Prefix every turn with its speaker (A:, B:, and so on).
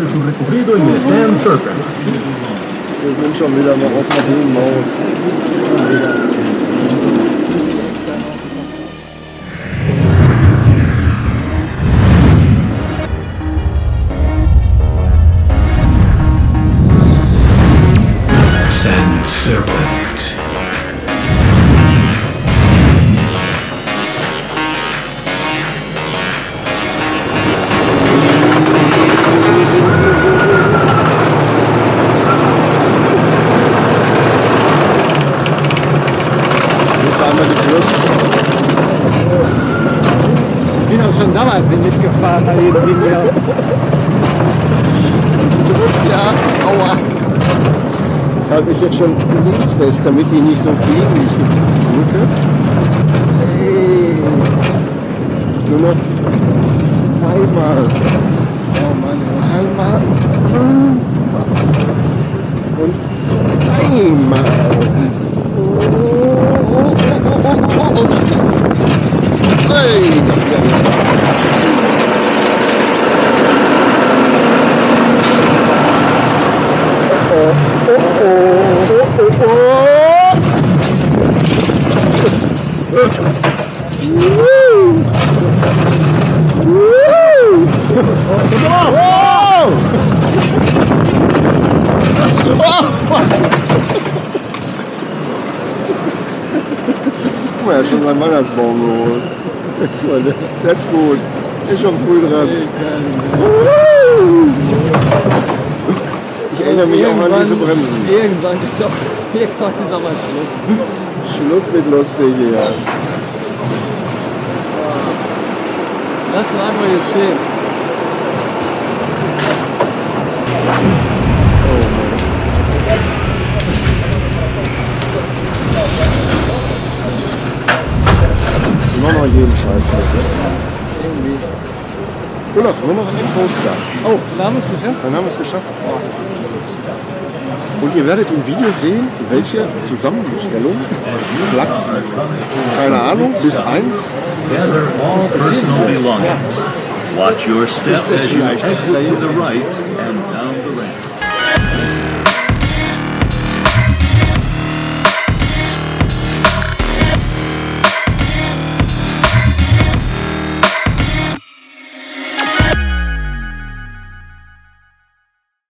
A: su recorrido en el SAND SERPENT.
B: Wir sind schon wieder mal auf der hohen Maus.
A: SandSerpent.
C: Ich bin auch schon damals nicht mitgefahren, bei jedem Video.
B: Ja, aua. Ich halte mich jetzt schon links fest, damit die nicht so fliegen, wie ich drücke. Hey. Nur noch zweimal. Oh Mann. Einmal. Und zweimal. Hey. Ja, schon mein Weihnachtsbaum geholt. Das ist gut. Ist schon früh dran. Ich erinnere mich auch an diese Bremsen.
C: Irgendwann ist auch mal Schluss.
B: Schluss mit lustig hier.
C: Lass ihn einfach hier stehen.
B: Wir machen noch jeden Scheiß heute.
C: Irgendwie.
B: Olaf, haben wir noch einen Coaster?
C: Oh, dann haben wir es geschafft.
B: Dann haben wir es geschafft. Und ihr werdet im Video sehen, welche Zusammenstellung, Platz, keine Ahnung, bis 1.
A: Gather all personal belongings. Watch your step as you exit to the right